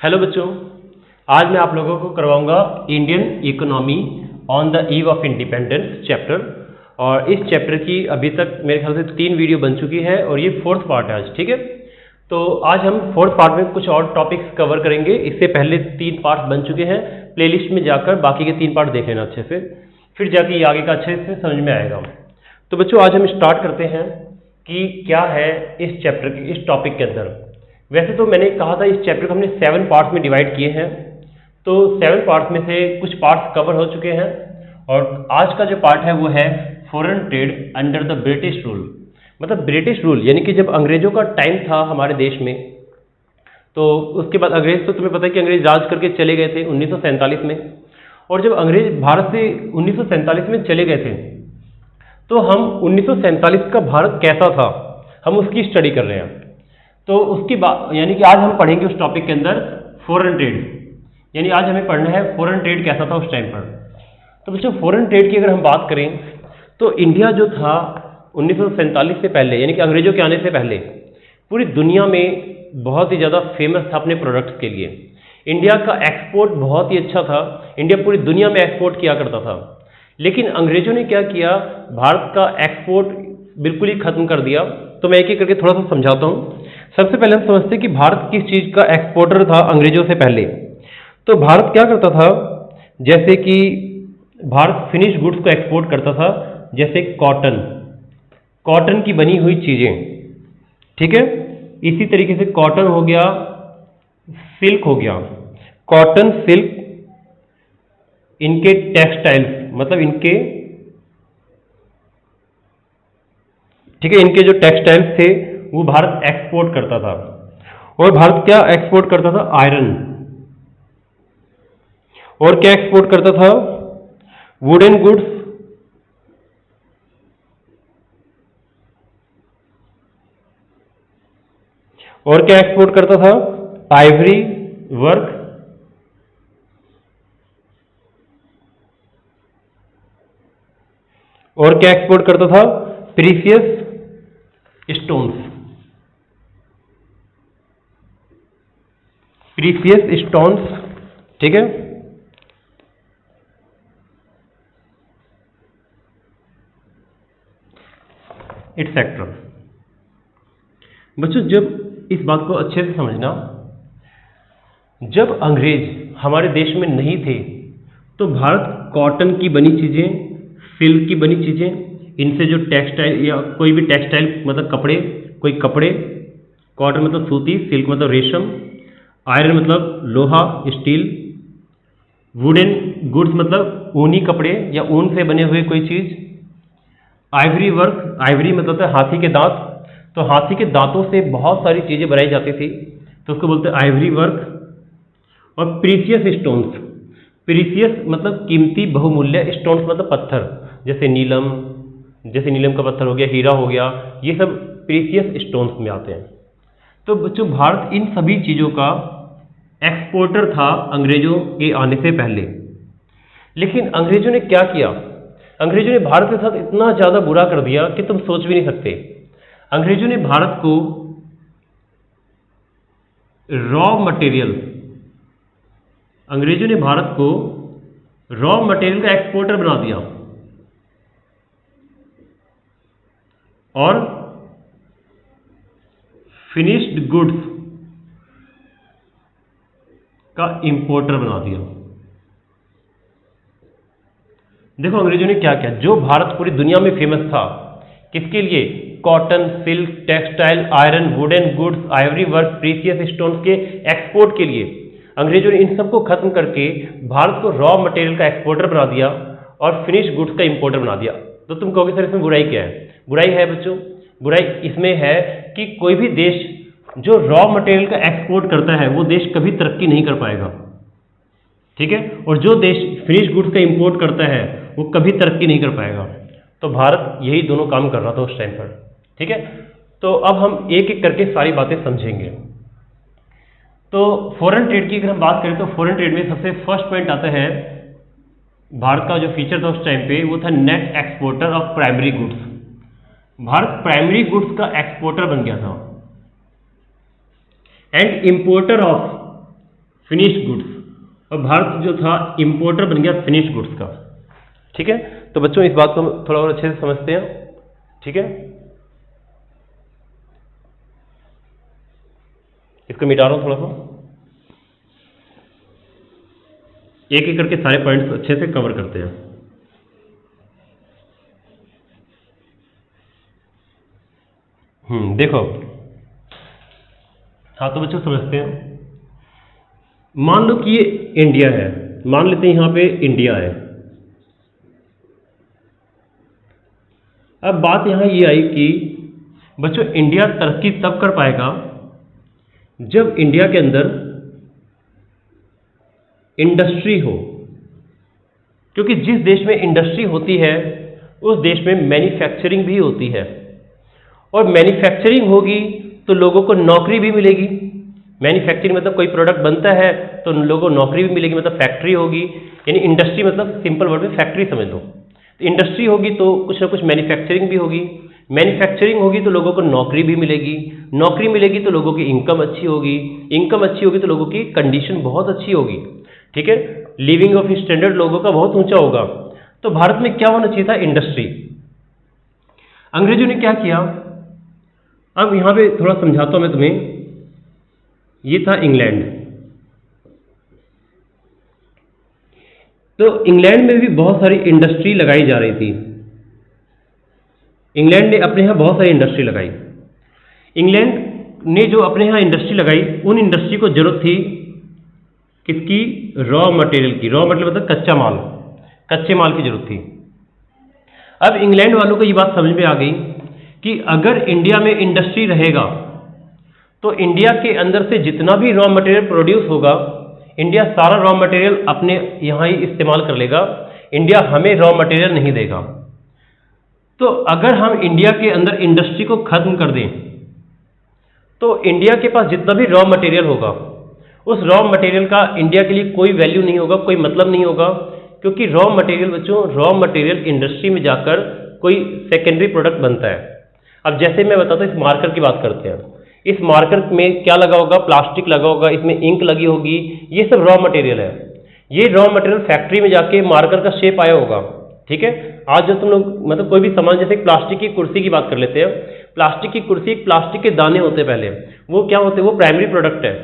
Hello बच्चों, आज मैं आप लोगों को करवाऊंगा Indian economy on the eve of independence chapter. और इस चैप्टर की अभी तक मेरे ख्याल से 3 वीडियो बन चुकी है और ये 4th पार्ट है आज। ठीक है, तो आज हम 4th पार्ट में कुछ और टॉपिक्स कवर करेंगे। इससे पहले 3 पार्ट बन चुके हैं। प्लेलिस्ट में जाकर बाकी के 3 पार्ट देख लेना अच्छे से, फिर जाके ये आगे का अच्छे से समझ में आएगा। तो बच्चों, आज हम स्टार्ट करते हैं कि क्या है इस चैप्टर के, इस टॉपिक के अंदर। वैसे तो मैंने कहा था इस चैप्टर को हमने 7 पार्ट्स में डिवाइड किए हैं, तो 7 पार्ट्स में से कुछ पार्ट्स कवर हो चुके हैं और आज का जो पार्ट है वो है foreign trade under the British rule. मतलब ब्रिटिश रूल यानी कि जब अंग्रेजों का टाइम था हमारे देश में, तो उसके बाद अंग्रेज, तो तुम्हें पता है कि अंग्रेज राज करके चले गए थे 1947 में। और जब अंग्रेज भारत से 1947 में चले गए थे, तो हम 1947 का भारत कैसा था हम उसकी स्टडी कर रहे हैं। तो उसकी बात यानी कि आज हम पढ़ेंगे उस टॉपिक के अंदर फॉरेन ट्रेड, यानी आज हमें पढ़ना है फॉरेन ट्रेड कैसा था उस टाइम पर। तो बच्चों, फॉरेन ट्रेड की अगर हम बात करें तो इंडिया जो था 1947 से पहले, यानी कि अंग्रेजों के आने से पहले, पूरी दुनिया में बहुत ही ज़्यादा फेमस था अपने प्रोडक्ट्स के लिए। इंडिया का एक्सपोर्ट बहुत ही अच्छा था, इंडिया पूरी दुनिया में एक्सपोर्ट किया करता था। लेकिन अंग्रेजों ने क्या किया, भारत का एक्सपोर्ट बिल्कुल ही खत्म कर दिया। तो मैं एक एक करके थोड़ा सा समझाता हूँ। सबसे पहले हम समझते हैं कि भारत किस चीज़ का एक्सपोर्टर था अंग्रेजों से पहले। तो भारत क्या करता था, जैसे कि भारत फिनिश गुड्स को एक्सपोर्ट करता था, जैसे कॉटन, कॉटन की बनी हुई चीज़ें। ठीक है, इसी तरीके से कॉटन हो गया, सिल्क हो गया, कॉटन, सिल्क, इनके टेक्सटाइल्स, मतलब इनके, ठीक है, इनके जो टेक्सटाइल्स थे वो भारत एक्सपोर्ट करता था। और भारत क्या एक्सपोर्ट करता था, आयरन। और क्या एक्सपोर्ट करता था, वुडन गुड्स, और क्या एक्सपोर्ट करता था, आइवरी वर्क, और क्या एक्सपोर्ट करता था, प्रीसियस स्टोन्स, प्रीसियस स्टोन्स। ठीक है, एटसेट्रा। बच्चों, जब इस बात को अच्छे से समझना, जब अंग्रेज हमारे देश में नहीं थे तो भारत कॉटन की बनी चीज़ें, सिल्क की बनी चीज़ें, इनसे जो टेक्सटाइल या कोई भी टेक्सटाइल मतलब कपड़े, कोई कपड़े, कॉटन मतलब सूती, सिल्क मतलब रेशम, आयरन मतलब लोहा, स्टील, वुडन गुड्स मतलब ऊनी कपड़े या ऊन से बने हुए कोई चीज़, आइवरी वर्क, आइवरी मतलब है हाथी के दांत, तो हाथी के दांतों से बहुत सारी चीज़ें बनाई जाती थी, तो उसको बोलते हैं आइवरी वर्क। और प्रीसियस स्टोन्स, प्रीसियस मतलब कीमती बहुमूल्य, स्टोन्स मतलब पत्थर, जैसे नीलम, जैसे नीलम का पत्थर हो गया, हीरा हो गया, ये सब प्रीसियस स्टोन्स में आते हैं। तो बच्चों, भारत इन सभी चीज़ों का एक्सपोर्टर था अंग्रेजों के आने से पहले। लेकिन अंग्रेजों ने क्या किया, अंग्रेजों ने भारत के साथ इतना ज़्यादा बुरा कर दिया कि तुम सोच भी नहीं सकते। अंग्रेजों ने भारत को रॉ मटेरियल, अंग्रेजों ने भारत को रॉ मटेरियल का एक्सपोर्टर बना दिया और फिनिश्ड गुड्स का इंपोर्टर बना दिया। देखो अंग्रेजों ने क्या किया, जो भारत पूरी दुनिया में फेमस था किसके लिए, cotton, silk, textile, iron, wooden goods, Ivory work, precious stones के एक्सपोर्ट के लिए, अंग्रेजों ने इन सबको खत्म करके भारत को रॉ मटेरियल का एक्सपोर्टर बना दिया और फिनिश गुड्स का इंपोर्टर बना दिया। तो तुम कहोगे सर इसमें बुराई क्या है? बुराई है बच्चों, बुराई इसमें है कि कोई भी देश जो रॉ मटेरियल का एक्सपोर्ट करता है वो देश कभी तरक्की नहीं कर पाएगा। ठीक है, और जो देश फिनिश गुड्स का इंपोर्ट करता है वो कभी तरक्की नहीं कर पाएगा। तो भारत यही दोनों काम कर रहा था उस टाइम पर। ठीक है, तो अब हम एक एक करके सारी बातें समझेंगे। तो फॉरेन ट्रेड की अगर हम बात करें तो फॉरेन ट्रेड में सबसे फर्स्ट पॉइंट आता है, भारत का जो फीचर था उस टाइम पे वो था net exporter of primary goods. Bharat primary goods का एक्सपोर्टर बन गया था and importer of finish goods, और भारत जो था इंपोर्टर बन गया फिनिश गुड्स का। ठीक है, तो बच्चों इस बात को हम थोड़ा और अच्छे से समझते हैं। ठीक है, इसको मिटा रहा हूं थोड़ा सा, एक एक करके सारे पॉइंट्स अच्छे से कवर करते हैं। देखो, हाँ तो बच्चों समझते हैं। मान लो कि ये इंडिया है, मान लेते हैं यहां पे इंडिया है। अब बात यहां ये आई कि बच्चों इंडिया तरक्की तब कर पाएगा जब इंडिया के अंदर इंडस्ट्री हो, क्योंकि जिस देश में इंडस्ट्री होती है उस देश में मैन्युफैक्चरिंग भी होती है, और मैन्युफैक्चरिंग होगी तो लोगों को नौकरी भी मिलेगी। मैन्युफैक्चरिंग मतलब कोई प्रोडक्ट बनता है तो लोगों को नौकरी भी मिलेगी, मतलब फैक्ट्री होगी। यानी इंडस्ट्री मतलब सिंपल वर्ड में फैक्ट्री समझ लो। तो इंडस्ट्री होगी तो कुछ ना कुछ मैन्युफैक्चरिंग भी होगी, मैन्युफैक्चरिंग होगी तो लोगों को नौकरी भी मिलेगी, नौकरी मिलेगी तो लोगों की इनकम अच्छी होगी, इनकम अच्छी होगी तो लोगों की कंडीशन बहुत अच्छी होगी। ठीक है, लिविंग ऑफ स्टैंडर्ड लोगों का बहुत ऊंचा होगा। तो भारत में क्या होना चाहिए था? इंडस्ट्री। अंग्रेजों ने क्या किया, अब यहां पे थोड़ा समझाता हूं मैं तुम्हें। ये था इंग्लैंड, तो इंग्लैंड में भी बहुत सारी इंडस्ट्री लगाई जा रही थी। इंग्लैंड ने अपने यहां बहुत सारी इंडस्ट्री लगाई। इंग्लैंड ने जो अपने यहां इंडस्ट्री लगाई, उन इंडस्ट्री को जरूरत थी किसकी? रॉ मटेरियल की। रॉ मटेरियल मतलब कच्चा माल, कच्चे माल की जरूरत थी। अब इंग्लैंड वालों को ये बात समझ में आ गई कि अगर इंडिया में इंडस्ट्री रहेगा तो इंडिया के अंदर से जितना भी रॉ मटेरियल प्रोड्यूस होगा, इंडिया सारा रॉ मटेरियल अपने यहाँ ही इस्तेमाल कर लेगा, इंडिया हमें रॉ मटेरियल नहीं देगा। तो अगर हम इंडिया के अंदर इंडस्ट्री को खत्म कर दें तो इंडिया के पास जितना भी रॉ मटेरियल होगा, उस रॉ मटेरियल का इंडिया के लिए कोई वैल्यू नहीं होगा, कोई मतलब नहीं होगा, क्योंकि रॉ मटेरियल बच्चों, रॉ मटेरियल इंडस्ट्री में जाकर कोई सेकेंडरी प्रोडक्ट बनता है। अब जैसे मैं बताता हूँ, इस मार्कर की बात करते हैं। इस मार्कर में क्या लगा होगा? प्लास्टिक लगा होगा, इसमें इंक लगी होगी, ये सब रॉ मटेरियल है। ये रॉ मटेरियल फैक्ट्री में जाके मार्कर का शेप आया होगा। ठीक है, आज जब तुम लोग मतलब कोई भी सामान, जैसे प्लास्टिक की कुर्सी की बात कर लेते हैं। प्लास्टिक की कुर्सी, एक प्लास्टिक के दाने होते हैं पहले, वो क्या होते हैं? वो प्राइमरी प्रोडक्ट है।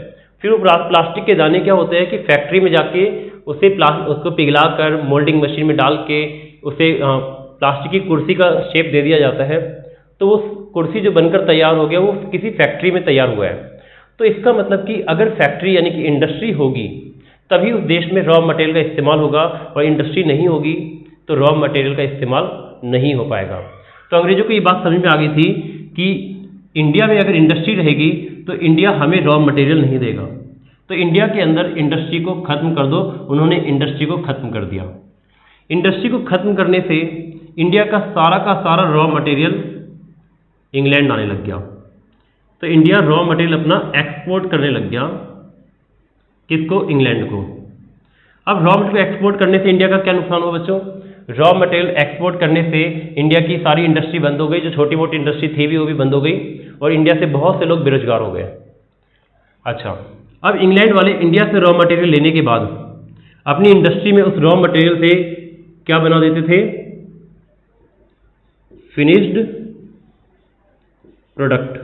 फिर वो प्लास्टिक के दाने क्या होते हैं कि फैक्ट्री में जाके उसको पिघला कर मोल्डिंग मशीन में डाल के उसे प्लास्टिक की कुर्सी का शेप दे दिया जाता है। तो वो कुर्सी जो बनकर तैयार हो गया वो किसी फैक्ट्री में तैयार हुआ है। तो इसका मतलब कि अगर फैक्ट्री यानी कि इंडस्ट्री होगी तभी उस देश में रॉ मटेरियल का इस्तेमाल होगा, और इंडस्ट्री नहीं होगी तो रॉ मटेरियल का इस्तेमाल नहीं हो पाएगा। तो अंग्रेजों को ये बात समझ में आ गई थी कि इंडिया में अगर इंडस्ट्री रहेगी तो इंडिया हमें रॉ मटेरियल नहीं देगा, तो इंडिया के अंदर इंडस्ट्री को खत्म कर दो। उन्होंने इंडस्ट्री को खत्म कर दिया। इंडस्ट्री को खत्म करने से इंडिया का सारा रॉ मटेरियल इंग्लैंड आने लग गया। तो इंडिया रॉ मटेरियल अपना एक्सपोर्ट करने लग गया, किसको? इंग्लैंड को। अब रॉ मटेरियल एक्सपोर्ट करने से इंडिया का क्या नुकसान हुआ बच्चों? रॉ मटेरियल एक्सपोर्ट करने से इंडिया की सारी इंडस्ट्री बंद हो गई, जो छोटी मोटी इंडस्ट्री थी भी वो भी बंद हो गई, और इंडिया से बहुत से लोग बेरोजगार हो गए। अच्छा, अब इंग्लैंड वाले इंडिया से रॉ मटेरियल लेने के बाद अपनी इंडस्ट्री में उस रॉ मटेरियल से क्या बना देते थे? Finished product.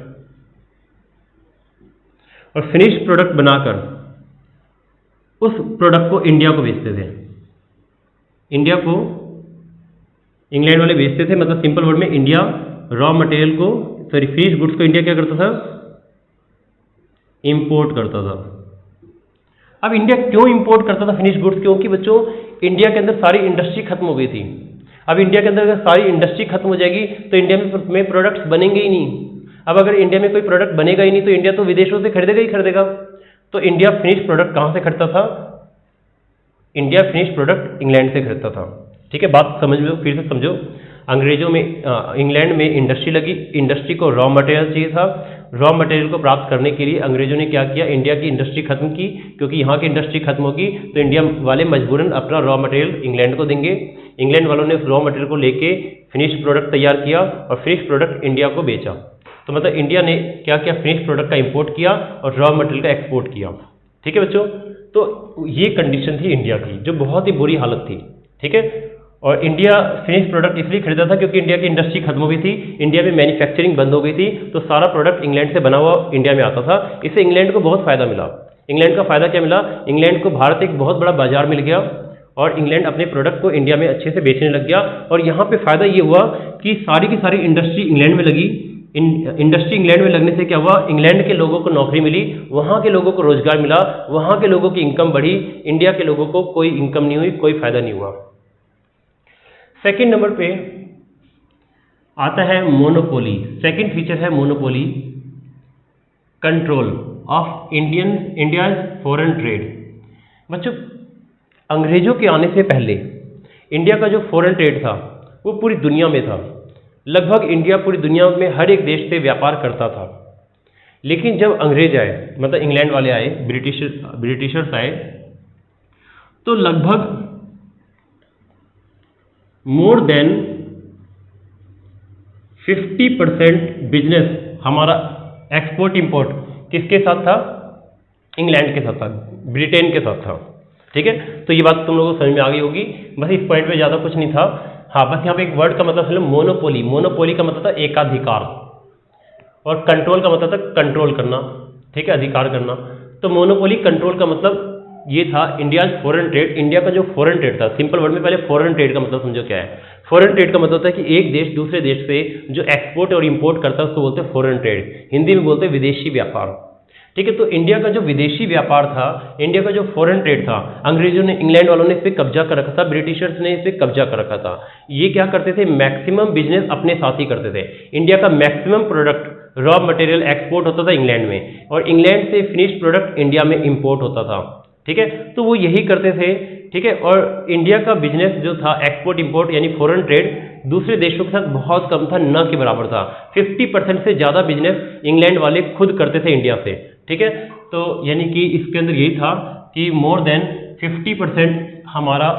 और फिनिश्ड प्रोडक्ट बनाकर उस प्रोडक्ट को इंडिया को बेचते थे। इंडिया को इंग्लैंड वाले बेचते थे, मतलब सिंपल वर्ड में इंडिया रॉ मटेरियल को, सॉरी फिनिश्ड गुड्स को इंडिया क्या करता था? इंपोर्ट करता था। अब इंडिया क्यों इंपोर्ट करता था फिनिश्ड गुड्स? क्योंकि बच्चों इंडिया के अंदर सारी इंडस्ट्री खत्म हो गई थी। अब इंडिया के अंदर अगर सारी इंडस्ट्री खत्म हो जाएगी तो इंडिया में प्रोडक्ट्स बनेंगे ही नहीं। अब अगर इंडिया में कोई प्रोडक्ट बनेगा ही नहीं तो इंडिया तो विदेशों से खरीदेगा ही खरीदेगा। तो इंडिया फिनिश प्रोडक्ट कहां से खरीदता था? इंडिया फिनिश प्रोडक्ट इंग्लैंड से खरीदता था। ठीक है, बात समझ लो, फिर से समझो। अंग्रेजों में इंग्लैंड में इंडस्ट्री लगी, इंडस्ट्री को रॉ मटेरियल चाहिए था। रॉ मटेरियल को प्राप्त करने के लिए अंग्रेजों ने क्या किया? इंडिया की इंडस्ट्री खत्म की, क्योंकि यहाँ की इंडस्ट्री खत्म होगी तो इंडिया वाले मजबूरन अपना रॉ मटेरियल इंग्लैंड को देंगे। इंग्लैंड वालों ने उस रॉ मटेरियल को लेके फिनिश प्रोडक्ट तैयार किया और फिनिश प्रोडक्ट इंडिया को बेचा। तो मतलब इंडिया ने क्या किया? फिनिश प्रोडक्ट का इंपोर्ट किया और रॉ मटेरियल का एक्सपोर्ट किया। ठीक है बच्चों, तो ये कंडीशन थी इंडिया की जो बहुत ही बुरी हालत थी। ठीक है, और इंडिया फिनिश प्रोडक्ट इसलिए खरीदा था क्योंकि इंडिया की इंडस्ट्री खत्म हो गई थी, इंडिया में मैन्युफैक्चरिंग बंद हो गई थी, तो सारा प्रोडक्ट इंग्लैंड से बना हुआ इंडिया में आता था। इससे इंग्लैंड को बहुत फायदा मिला। इंग्लैंड का फायदा क्या मिला? इंग्लैंड को भारत एक बहुत बड़ा बाजार मिल गया और इंग्लैंड अपने प्रोडक्ट को इंडिया में अच्छे से बेचने लग गया। और यहाँ पे फायदा ये हुआ कि सारी की सारी इंडस्ट्री इंग्लैंड में लगी। इंडस्ट्री इंग्लैंड में लगने से क्या हुआ? इंग्लैंड के लोगों को नौकरी मिली, वहाँ के लोगों को रोजगार मिला, वहाँ के लोगों की इनकम बढ़ी, इंडिया के लोगों को कोई इनकम नहीं हुई, कोई फायदा नहीं हुआ। सेकेंड नंबर पे आता है मोनोपोली। सेकेंड फीचर है monopoly, control of India foreign trade. बच्चों, अंग्रेजों के आने से पहले इंडिया का जो फॉरेन ट्रेड था वो पूरी दुनिया में था। लगभग इंडिया पूरी दुनिया में हर एक देश से व्यापार करता था। लेकिन जब अंग्रेज आए, मतलब इंग्लैंड वाले आए, ब्रिटिशर्स आए, तो लगभग मोर देन 50% बिजनेस हमारा एक्सपोर्ट इंपोर्ट किसके साथ था? इंग्लैंड के साथ था, ब्रिटेन के साथ था। ठीक है, तो ये बात तुम लोगों को समझ में आ गई होगी। बस इस पॉइंट में ज़्यादा कुछ नहीं था। हाँ, बस यहाँ पे एक वर्ड का मतलब समझ लो, मोनोपोली। मोनोपोली का मतलब था एकाधिकार, और कंट्रोल का मतलब था कंट्रोल करना। ठीक है, अधिकार करना। तो मोनोपोली कंट्रोल का मतलब ये था इंडिया फॉरेन ट्रेड। इंडिया का जो फॉरेन ट्रेड था, सिंपल वर्ड में पहले फॉरेन ट्रेड का मतलब समझो क्या है। फॉरेन ट्रेड का मतलब होता है कि एक देश दूसरे देश से जो एक्सपोर्ट और इंपोर्ट करता है उसको बोलते हैं फॉरेन ट्रेड, हिंदी में बोलते हैं विदेशी व्यापार। ठीक है, तो इंडिया का जो विदेशी व्यापार था, इंडिया का जो फॉरेन ट्रेड था, अंग्रेजों ने, इंग्लैंड वालों ने इस पर कब्जा कर रखा था, ब्रिटिशर्स ने इस पर कब्जा कर रखा था। ये क्या करते थे? मैक्सिमम बिजनेस अपने साथ ही करते थे। इंडिया का maximum product raw material export होता था इंग्लैंड में, और इंग्लैंड से फिनिश प्रोडक्ट इंडिया में इंपोर्ट होता था। ठीक है, तो वो यही करते थे। ठीक है, और इंडिया का बिजनेस जो था एक्सपोर्ट इंपोर्ट यानी फॉरेन ट्रेड दूसरे देशों के साथ बहुत कम था, न के बराबर था। 50% से ज़्यादा बिजनेस इंग्लैंड वाले खुद करते थे इंडिया से। ठीक है, तो यानी कि इसके अंदर यही था कि मोर देन 50% हमारा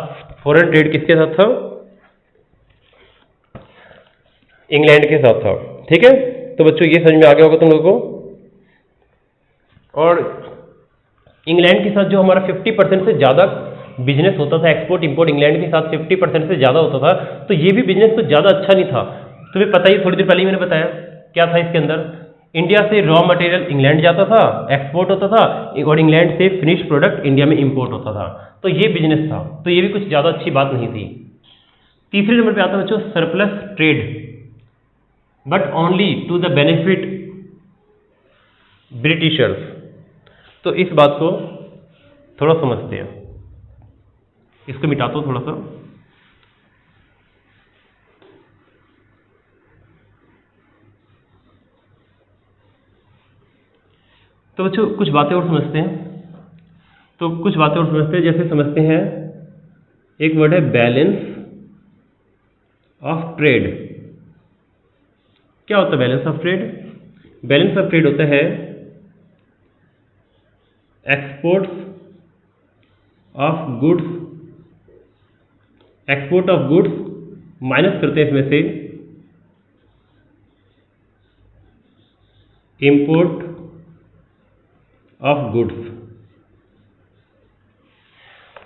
फॉरेन ट्रेड किसके साथ था? इंग्लैंड के साथ था। ठीक है, तो बच्चों ये समझ में आ गया होगा तुम लोगों को। और इंग्लैंड के साथ जो हमारा 50% से ज़्यादा बिजनेस होता था, एक्सपोर्ट इंपोर्ट इंग्लैंड के साथ 50% से ज़्यादा होता था, तो ये भी बिजनेस तो ज़्यादा अच्छा नहीं था। तुम्हें पता ही, थोड़ी देर पहले ही मैंने बताया क्या था इसके अंदर। इंडिया से रॉ मटेरियल इंग्लैंड जाता था, एक्सपोर्ट होता था, और इंग्लैंड से फिनिश प्रोडक्ट इंडिया में इंपोर्ट होता था। तो ये बिजनेस था, तो ये भी कुछ ज़्यादा अच्छी बात नहीं थी। तीसरे नंबर पे आता है बच्चों surplus trade, but only to the benefit Britishers. तो इस बात को थोड़ा समझते हैं, इसको मिटाता हूं थोड़ा सा। तो बच्चों कुछ बातें और समझते हैं। जैसे समझते हैं, एक वर्ड है बैलेंस ऑफ ट्रेड। क्या होता है balance of trade? Balance of trade होता है एक्सपोर्ट ऑफ गुड्स माइनस करते हैं इसमें से इंपोर्ट ऑफ गुड्स।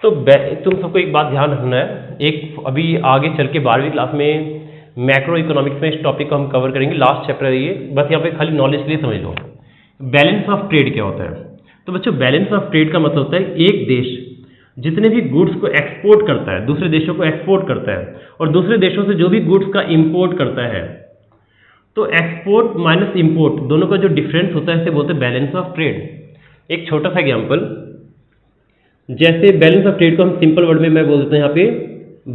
तो तुम सबको एक बात ध्यान रखना है, एक अभी आगे चल के 12वीं क्लास में मैक्रो इकोनॉमिक्स में इस टॉपिक को हम कवर करेंगे, लास्ट चैप्टर है ये, बस यहाँ पे खाली नॉलेज के लिए समझ लो। बैलेंस ऑफ ट्रेड क्या होता है? तो बच्चों बैलेंस ऑफ ट्रेड का मतलब होता है एक देश जितने भी गुड्स को एक्सपोर्ट करता है, दूसरे देशों को एक्सपोर्ट करता है, और दूसरे देशों से जो भी गुड्स का इंपोर्ट करता है, तो एक्सपोर्ट माइनस इंपोर्ट दोनों का जो डिफरेंस होता है इसे बोलते हैं बैलेंस ऑफ ट्रेड। एक छोटा सा एग्जांपल, जैसे बैलेंस ऑफ ट्रेड को हम सिंपल वर्ड में मैं बोल देता हूं यहाँ पे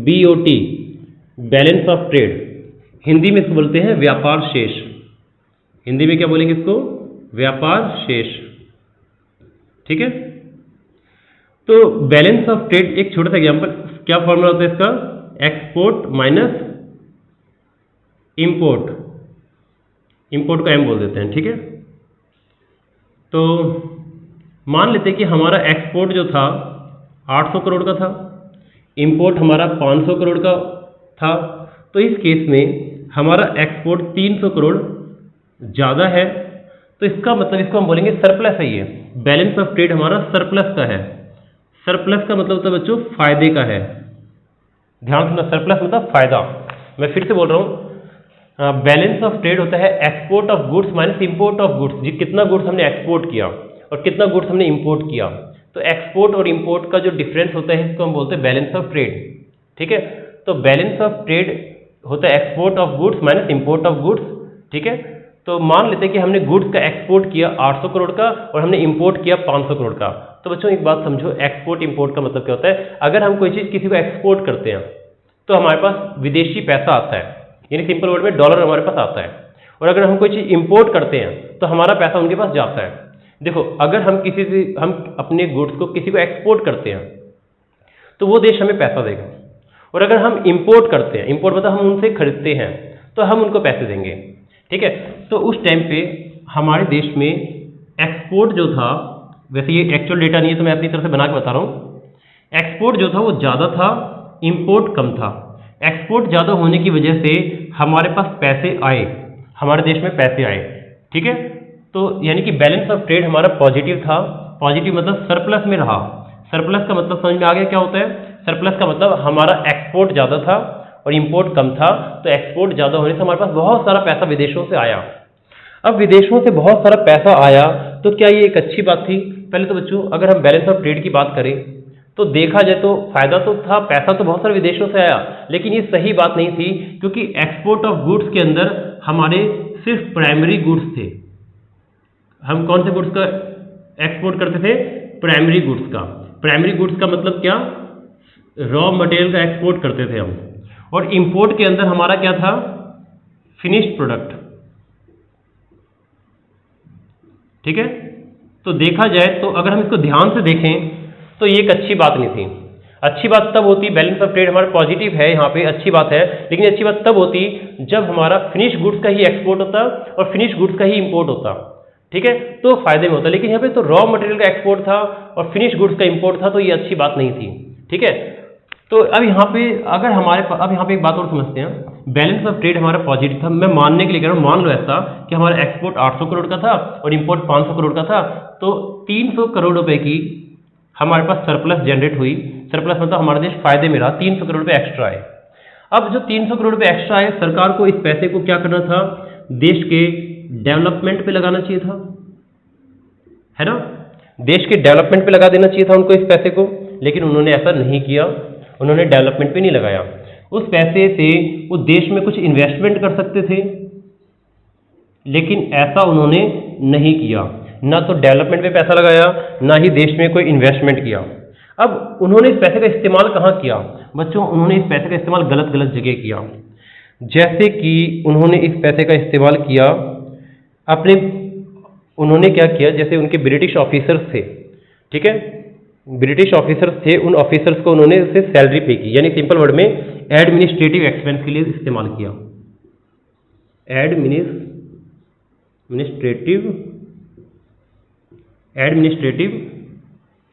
BOT, balance of trade. Hindi में इसको बोलते हैं व्यापार शेष। हिंदी में क्या बोलेंगे इसको? व्यापार शेष। ठीक है, तो बैलेंस ऑफ ट्रेड एक छोटा सा एग्जांपल, क्या फॉर्मूला होता है इसका? एक्सपोर्ट माइनस इंपोर्ट, इंपोर्ट को M बोल देते हैं। ठीक है, तो मान लेते हैं कि हमारा एक्सपोर्ट जो था 800 करोड़ का था, इंपोर्ट हमारा 500 करोड़ का था। तो इस केस में हमारा एक्सपोर्ट 300 करोड़ ज़्यादा है, तो इसका मतलब इसको हम बोलेंगे सरप्लस है। ये बैलेंस ऑफ ट्रेड हमारा सरप्लस का है। सरप्लस का मतलब होता है बच्चों फायदे का है। ध्यान सुनना, सरप्लस मतलब फायदा। मैं फिर से बोल रहा हूँ, बैलेंस ऑफ ट्रेड होता है export of goods minus import of goods. जी कितना गुड्स हमने एक्सपोर्ट किया और कितना गुड्स हमने इंपोर्ट किया, तो एक्सपोर्ट और इंपोर्ट का जो डिफरेंस होता है इसको हम बोलते हैं बैलेंस ऑफ ट्रेड। ठीक है, तो बैलेंस ऑफ ट्रेड होता है export of goods minus import of goods. ठीक है, तो मान लेते हैं कि हमने गुड्स का एक्सपोर्ट किया 800 करोड़ का और हमने इंपोर्ट किया 500 करोड़ का। तो बच्चों एक बात समझो, एक्सपोर्ट इंपोर्ट का मतलब क्या होता है। अगर हम कोई चीज़ किसी को एक्सपोर्ट करते हैं तो हमारे पास विदेशी पैसा आता है, यानी सिंपल वर्ड में डॉलर हमारे पास आता है। और अगर हम कोई चीज़ इंपोर्ट करते हैं तो हमारा पैसा उनके पास जाता है। देखो, अगर हम हम अपने गुड्स को किसी को एक्सपोर्ट करते हैं तो वो देश हमें पैसा देगा, और अगर हम इंपोर्ट करते हैं, इंपोर्ट मतलब हम उनसे खरीदते हैं, तो हम उनको पैसे देंगे। ठीक है, तो उस टाइम पे हमारे देश में एक्सपोर्ट जो था, वैसे ये एक्चुअल डेटा नहीं है तो मैं अपनी तरफ से बना के बता रहा हूँ, एक्सपोर्ट जो था वो ज़्यादा था, इंपोर्ट कम था। एक्सपोर्ट ज़्यादा होने की वजह से हमारे पास पैसे आए, हमारे देश में पैसे आए। ठीक है, तो यानी कि बैलेंस ऑफ ट्रेड हमारा पॉजिटिव था। पॉजिटिव मतलब सरप्लस में रहा। सरप्लस का मतलब समझ में आ गया क्या होता है। सरप्लस का मतलब हमारा एक्सपोर्ट ज़्यादा था और इंपोर्ट कम था, तो एक्सपोर्ट ज़्यादा होने से हमारे पास बहुत सारा पैसा विदेशों से आया। अब विदेशों से बहुत सारा पैसा आया तो क्या ये एक अच्छी बात थी। पहले तो बच्चों अगर हम बैलेंस ऑफ ट्रेड की बात करें तो देखा जाए तो फायदा तो था, पैसा तो बहुत सारे विदेशों से आया, लेकिन ये सही बात नहीं थी, क्योंकि एक्सपोर्ट ऑफ गुड्स के अंदर हमारे सिर्फ प्राइमरी गुड्स थे। हम कौन से गुड्स का एक्सपोर्ट करते थे? प्राइमरी गुड्स का। प्राइमरी गुड्स का मतलब क्या? रॉ मटेरियल का एक्सपोर्ट करते थे हम। और इंपोर्ट के अंदर हमारा क्या था? Finished product. ठीक है, तो देखा जाए तो अगर हम इसको ध्यान से देखें तो ये एक अच्छी बात नहीं थी। अच्छी बात तब होती, बैलेंस ऑफ ट्रेड हमारा पॉजिटिव है, यहाँ पे अच्छी बात है, लेकिन अच्छी बात तब होती जब हमारा फिनिश गुड्स का ही एक्सपोर्ट होता और फिनिश गुड्स का ही इंपोर्ट होता। ठीक है, तो फायदे में होता। लेकिन यहाँ पे तो रॉ मटेरियल का एक्सपोर्ट था और फिनिश गुड्स का इंपोर्ट था, तो ये अच्छी बात नहीं थी। ठीक है, तो अब यहाँ पे अगर अब यहाँ पे एक बात और समझते हैं। बैलेंस ऑफ ट्रेड हमारा पॉजिटिव था, मैं मानने के लिए कह रहा हूँ, मान लो ऐसा कि हमारा एक्सपोर्ट 800 करोड़ का था और इंपोर्ट 500 करोड़ का था, तो 300 करोड़ रुपए की हमारे पास सरप्लस जनरेट हुई। सरप्लस मतलब हमारा देश फायदे में रहा, 300 करोड़ रुपए एक्स्ट्रा आए। अब जो 300 करोड़ रुपए एक्स्ट्रा आए, सरकार को इस पैसे को क्या करना था? देश के डेवलपमेंट पे लगाना चाहिए था, है ना? देश के डेवलपमेंट पे लगा देना चाहिए था उनको इस पैसे को, लेकिन उन्होंने ऐसा नहीं किया। उन्होंने डेवलपमेंट पे नहीं लगाया। उस पैसे से वो देश में कुछ इन्वेस्टमेंट कर सकते थे, लेकिन ऐसा उन्होंने नहीं किया। ना तो डेवलपमेंट पे पैसा लगाया, ना ही देश में कोई इन्वेस्टमेंट किया। अब उन्होंने इस पैसे का इस्तेमाल कहाँ किया? बच्चों, उन्होंने इस पैसे का इस्तेमाल गलत गलत जगह किया। जैसे कि उन्होंने इस पैसे का इस्तेमाल किया उन्होंने क्या किया, जैसे उनके ब्रिटिश ऑफिसर्स थे, ठीक है, ब्रिटिश ऑफिसर्स थे, उन ऑफिसर्स को उन्होंने उससे सैलरी पे की, यानी सिंपल वर्ड में एडमिनिस्ट्रेटिव एक्सपेंस के लिए इस्तेमाल किया। एडमिनिस्ट्रेटिव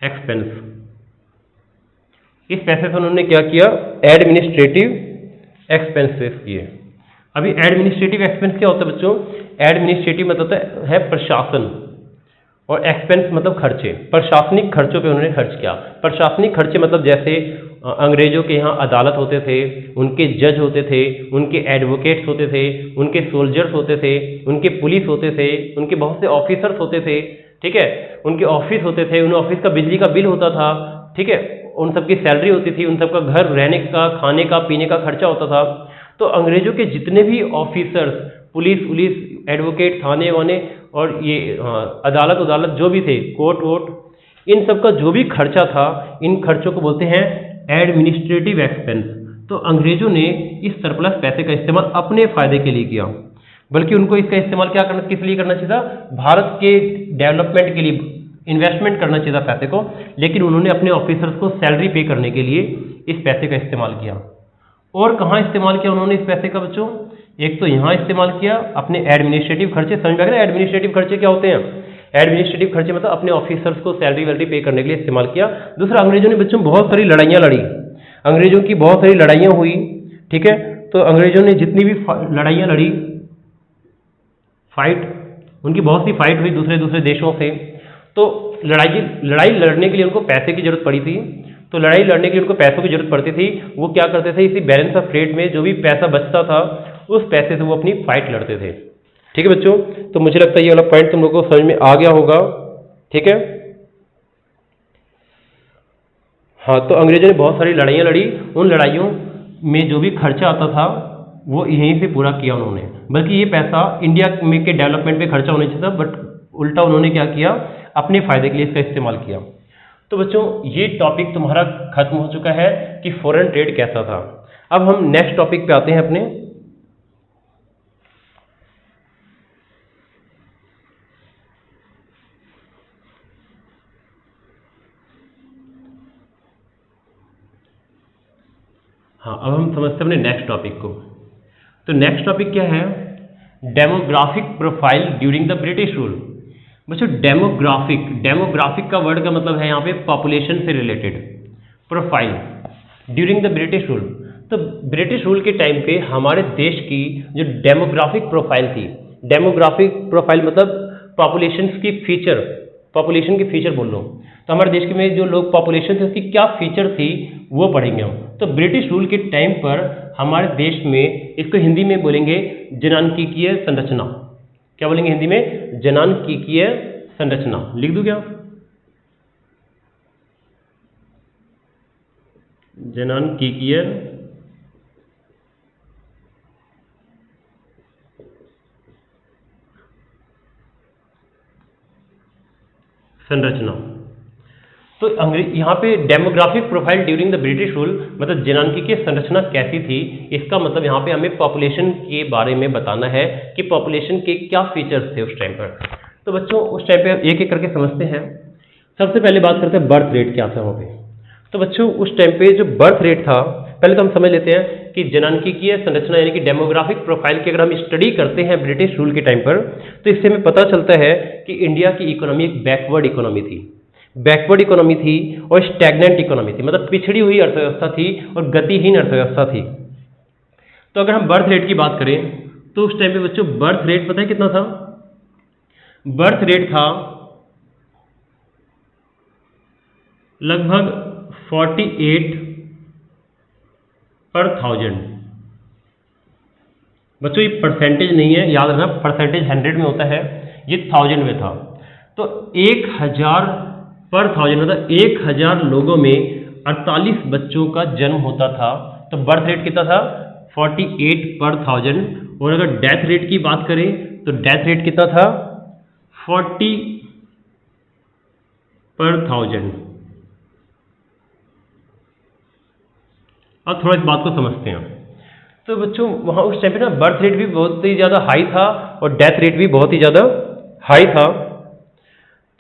एक्सपेंस, इस पैसे से उन्होंने क्या किया? एडमिनिस्ट्रेटिव एक्सपेंसेस किए। अभी एडमिनिस्ट्रेटिव एक्सपेंस क्या होता है बच्चों? एडमिनिस्ट्रेटिव मतलब है प्रशासन, और एक्सपेंस मतलब खर्चे। प्रशासनिक खर्चों पे उन्होंने खर्च किया। प्रशासनिक खर्चे मतलब जैसे अंग्रेजों के यहाँ अदालत होते थे, उनके जज होते थे, उनके एडवोकेट्स होते थे, उनके सोल्जर्स होते थे, उनके पुलिस होते थे, उनके बहुत से ऑफिसर्स होते थे, ठीक है, उनके ऑफिस होते थे, उन ऑफिस का बिजली का बिल होता था, ठीक है, उन सबकी सैलरी होती थी, उन सबका घर रहने का, खाने का, पीने का खर्चा होता था। तो अंग्रेजों के जितने भी ऑफिसर्स, पुलिस, एडवोकेट, थाने वाने और ये अदालत जो भी थे, कोर्ट वोट, इन सब का जो भी खर्चा था, इन खर्चों को बोलते हैं एडमिनिस्ट्रेटिव एक्सपेंस। तो अंग्रेजों ने इस सरप्लस पैसे का इस्तेमाल अपने फायदे के लिए किया, बल्कि उनको इसका इस्तेमाल किस लिए करना चाहिए था? भारत के डेवलपमेंट के लिए इन्वेस्टमेंट करना चाहिए था पैसे को, लेकिन उन्होंने अपने ऑफिसर्स को सैलरी पे करने के लिए इस पैसे का इस्तेमाल किया। और कहाँ इस्तेमाल किया उन्होंने इस पैसे का बच्चों? एक तो यहाँ इस्तेमाल किया अपने एडमिनिस्ट्रेटिव खर्चे, समझ में आ गया एडमिनिस्ट्रेटिव खर्चे क्या होते हैं? एडमिनिस्ट्रेटिव खर्चे मतलब अपने ऑफिसर्स को सैलरी वैलरी पे करने के लिए इस्तेमाल किया। दूसरा, अंग्रेजों ने बच्चों बहुत सारी लड़ाइयाँ लड़ी, अंग्रेजों की बहुत सारी लड़ाइयाँ हुई, ठीक है, तो अंग्रेजों ने जितनी भी लड़ाइयाँ लड़ी, फाइट, उनकी बहुत सी फाइट हुई दूसरे दूसरे देशों से। तो लड़ाई लड़ने के लिए उनको पैसे की जरूरत पड़ी थी। तो लड़ाई लड़ने के लिए उनको पैसों की जरूरत पड़ती थी। वो क्या करते थे, इसी बैलेंस ऑफ ट्रेड में जो भी पैसा बचता था उस पैसे से वो अपनी फाइट लड़ते थे। ठीक है बच्चों, तो मुझे लगता है ये वाला पॉइंट तुम लोगों को समझ में आ गया होगा। ठीक है, हाँ, तो अंग्रेजों ने बहुत सारी लड़ाइयाँ लड़ी। उन लड़ाइयों में जो भी खर्चा आता था वो यहीं से पूरा किया उन्होंने, बल्कि ये पैसा इंडिया में के डेवलपमेंट पे खर्चा होना चाहिए था, बट उल्टा उन्होंने क्या किया, अपने फायदे के लिए इसका इस्तेमाल किया। तो बच्चों ये टॉपिक तुम्हारा खत्म हो चुका है कि फॉरेन ट्रेड कैसा था। अब हम नेक्स्ट टॉपिक पे आते हैं अपने। हाँ, अब हम समझते हैं अपने नेक्स्ट टॉपिक को। तो नेक्स्ट टॉपिक क्या है, demographic profile during the British rule. बच्चों डेमोग्राफिक का वर्ड का मतलब है यहाँ पे पॉपुलेशन से related, profile during the British rule. तो ब्रिटिश रूल के टाइम पे हमारे देश की जो डेमोग्राफिक प्रोफाइल थी, डेमोग्राफिक प्रोफाइल मतलब पॉपुलेशन की फीचर बोल रहा हूँ। तो हमारे देश में जो लोग पॉपुलेशन थी उसकी क्या फीचर थी वो पढ़ेंगे हम। तो ब्रिटिश रूल के टाइम पर हमारे देश में, इसको हिंदी में बोलेंगे जनांकीय संरचना। क्या बोलेंगे हिंदी में, जनांकीय संरचना। लिख दूं क्या, जनांकीय संरचना। तो यहाँ पे demographic profile during the British rule मतलब जनांकीय संरचना कैसी थी, इसका मतलब यहाँ पे हमें पॉपुलेशन के बारे में बताना है कि पॉपुलेशन के क्या फीचर्स थे उस टाइम पर। तो बच्चों उस टाइम पे एक एक करके समझते हैं। सबसे पहले बात करते हैं बर्थ रेट क्या था वहाँ पे। तो बच्चों उस टाइम पे जो बर्थ रेट था, पहले तो हम समझ लेते हैं कि जनांकीय संरचना यानी कि डेमोग्राफिक प्रोफाइल की अगर हम स्टडी करते हैं ब्रिटिश रूल के टाइम पर, तो इससे हमें पता चलता है कि इंडिया की इकोनॉमी एक बैकवर्ड इकोनॉमी थी और स्टैग्नेंट इकोनॉमी थी, मतलब पिछड़ी हुई अर्थव्यवस्था थी और गतिहीन अर्थव्यवस्था थी। तो अगर हम बर्थ रेट की बात करें तो उस टाइम पे बच्चों बर्थ रेट पता है कितना था, बर्थ रेट था लगभग 48 पर 1000। बच्चों ये परसेंटेज नहीं है, याद रखना, परसेंटेज 100 में होता है, ये 1000 में था। तो 1000 पर 1000 मतलब 1000 लोगों में 48 बच्चों का जन्म होता था। तो बर्थ रेट कितना था, 48 पर 1000। और अगर डेथ रेट की बात करें तो डेथ रेट कितना था, 40 पर 1000। अब थोड़ा इस बात को समझते हैं। तो बच्चों वहाँ उस टाइम पे ना बर्थ रेट भी बहुत ही ज़्यादा हाई था और डेथ रेट भी बहुत ही ज़्यादा हाई था।